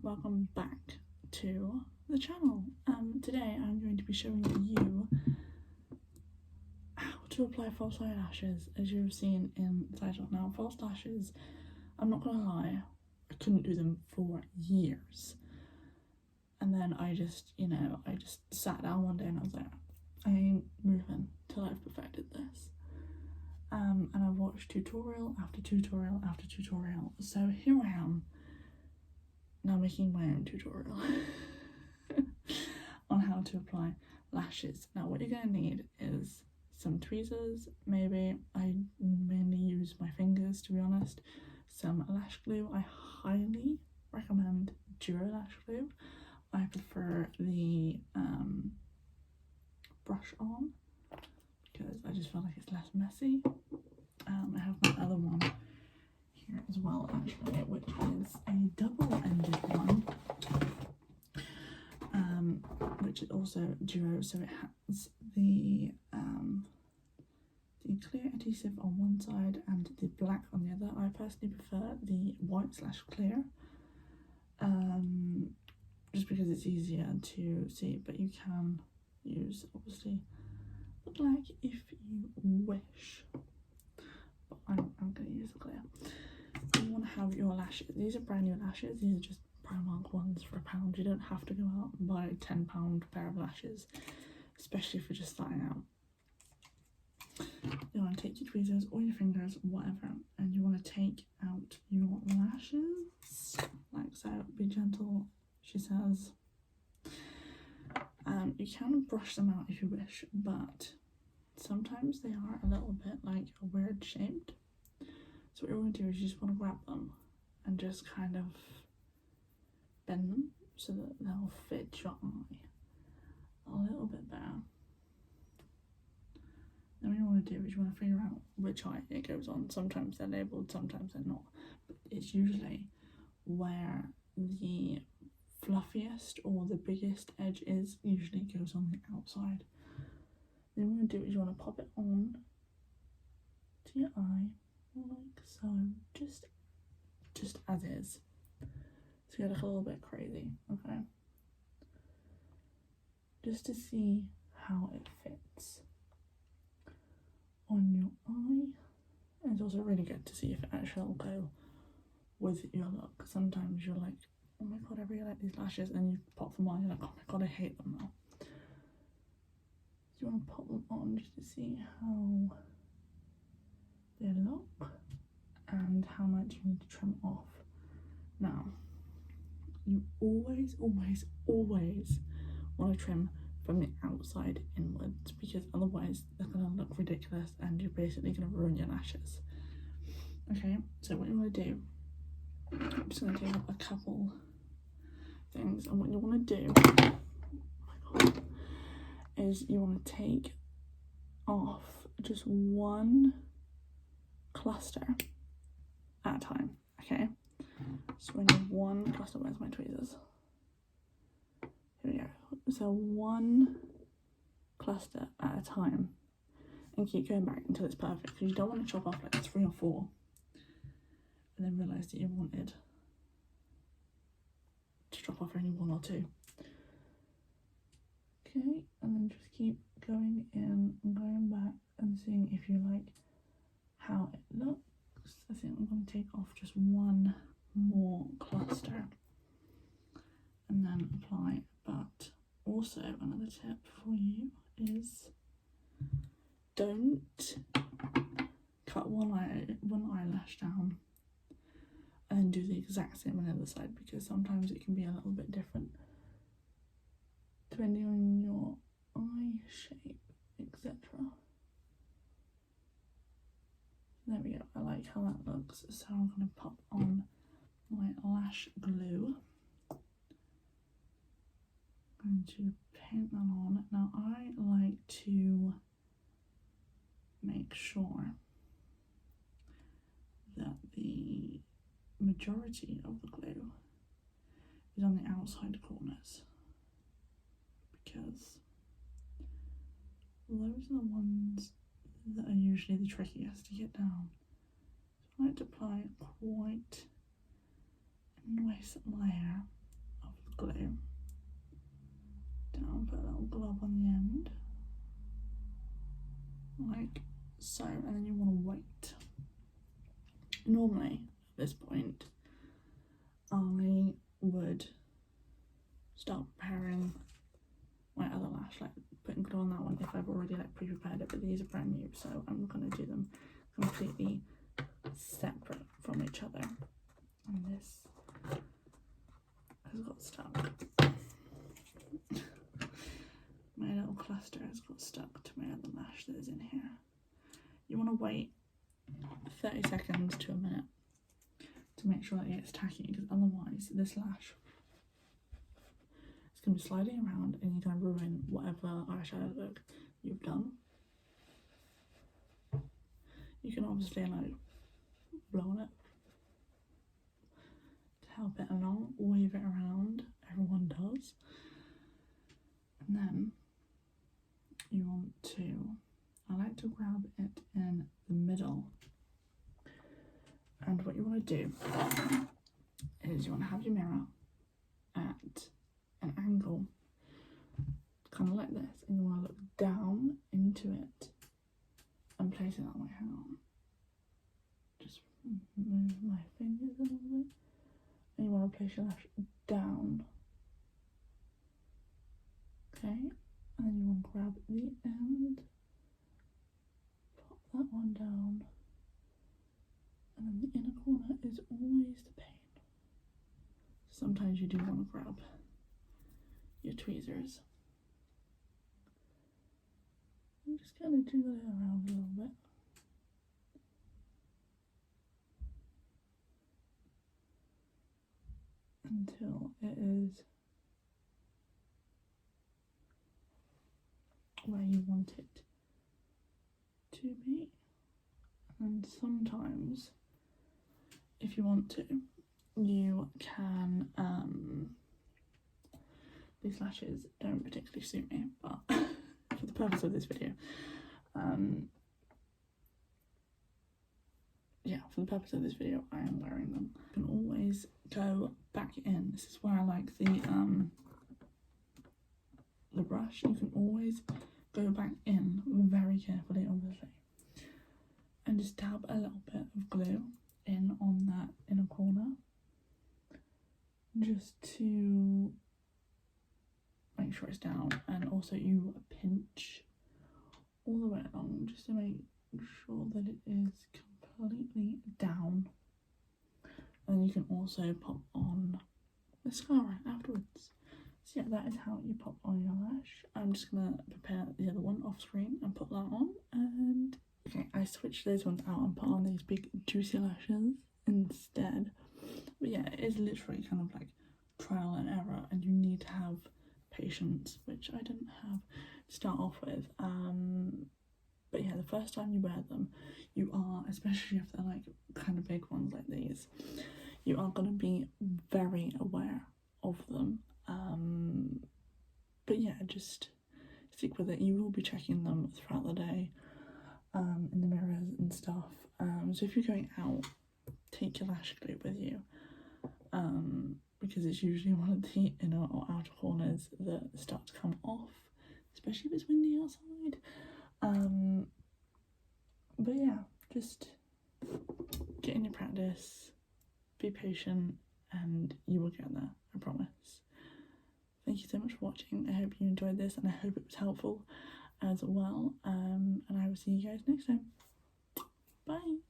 welcome back to the channel. Today I'm going to be showing you how to apply false eyelashes, as you've seen in the title. Now, false lashes, I'm not gonna lie, I couldn't do them for years, and then I just sat down one day and I was like, I ain't moving till I've perfected this. And I've watched tutorial after tutorial after tutorial, so here I am now making my own tutorial on how to apply lashes. Now what you're going to need is some tweezers, maybe. I mainly use my fingers, to be honest. Some lash glue. I highly recommend Duo lash glue. I prefer the brush on because I just feel like it's less messy. I have my other one here as well, actually, which is a double-ended one, which is also duo, so it has the clear adhesive on one side and the black on the other. I personally prefer the white/clear, just because it's easier to see, but you can use, obviously, the black if you wish. But I'm going to use the clear. You want to have your lashes. These are brand new lashes. These are just Primark ones for £1. You don't have to go out and buy a £10 pair of lashes, especially if you're just starting out. You want to take your tweezers or your fingers, whatever, and you want to take out your lashes like so. Be gentle, she says. You can brush them out if you wish, but sometimes they are a little bit like weird shaped. So what you want to do is you just want to grab them and just kind of bend them so that they'll fit your eye a little bit better. Then what you want to do is you want to figure out which eye it goes on. Sometimes they're labelled, sometimes they're not. But it's usually where the fluffiest or the biggest edge is, usually goes on the outside. Then what you want to do is you want to pop it on to your eye like so, just as is. So you look a little bit crazy, okay? Just to see how it fits on your eye. And it's also really good to see if it actually will go with your look. Sometimes you're like, oh my god, I really like these lashes, and you pop them on, you're like, oh my god, I hate them now. So you want to pop them on just to see how they look and how much you need to trim off. Now, you always want to trim from the outside inwards, because otherwise they're going to look ridiculous and you're basically going to ruin your lashes. Okay, so what you want to do, I'm just going to take up a couple things, and what you want to do, oh my god, is you want to take off just one cluster at a time, okay? So when you have one cluster, where's my tweezers? Here we go. So one cluster at a time, and keep going back until it's perfect, because you don't want to chop off like 3 or 4 and then realise that you wanted to chop off only 1 or 2. Okay, and then just keep going in and going back and seeing if you like how it looks. I think I'm going to take off just one more cluster and then apply. But also another tip for you is don't cut one eyelash down and do the exact same on the other side, because sometimes it can be a little bit different depending on your eye shape, etc. There we go, I like how that looks. So I'm going to pop on my lash glue. I'm going to paint that on. Now I like to make sure that the majority of the glue is on the outside corners, because those are the ones that are usually the trickiest to get down. So I like to apply quite a nice layer glue down, put a little glob on the end, like so, and then you want to wait. Normally, at this point, I would start preparing my other lash, like putting glue on that one if I've already like pre-prepared it, but these are brand new, so I'm going to do them completely separate from each other. And this has got stuck. My little cluster has got stuck to my other lash that is in here. You want to wait 30 seconds to a minute to make sure that it gets tacky, because otherwise this lash is going to be sliding around and you're going to ruin whatever eyeshadow look you've done. You can obviously like blow on it to help it along, wave it around, everyone does. And then you want to, I like to grab it in the middle. And what you want to do is you want to have your mirror at an angle, kind of like this, and you want to look down into it and place it that way. Hang on. Just move my fingers a little bit. And you want to place your lash down. Okay, and then you want to grab the end, pop that one down, and then the inner corner is always the pain. Sometimes you do want to grab your tweezers. I'm just going to jiggle it around a little bit. Until it is where you want it to be. And sometimes, if you want to, you can, these lashes don't particularly suit me, but for the purpose of this video, yeah, for the purpose of this video, I am wearing them. You can always go back in. This is where I like the brush. You can always go back in very carefully, obviously, and just dab a little bit of glue in on that inner corner, just to make sure it's down, and also you pinch all the way along just to make sure that it is completely down. And you can also pop on mascara afterwards. So yeah, that is how you pop on your lash. I'm just gonna prepare the other one off screen and put that on. And okay, I switched those ones out and put on these big juicy lashes instead. But yeah, it is literally kind of like trial and error, and you need to have patience, which I didn't have to start off with. But yeah, the first time you wear them, you are, especially if they're like kind of big ones like these, you are going to be very aware of them. But yeah, just stick with it. You will be checking them throughout the day, in the mirrors and stuff. So if you're going out, take your lash glue with you, because it's usually one of the inner or outer corners that start to come off, especially if it's windy outside. But yeah, just get in your practice, be patient, and you will get there, I promise. Thank you so much for watching. I hope you enjoyed this, and I hope it was helpful as well. And I will see you guys next time. Bye.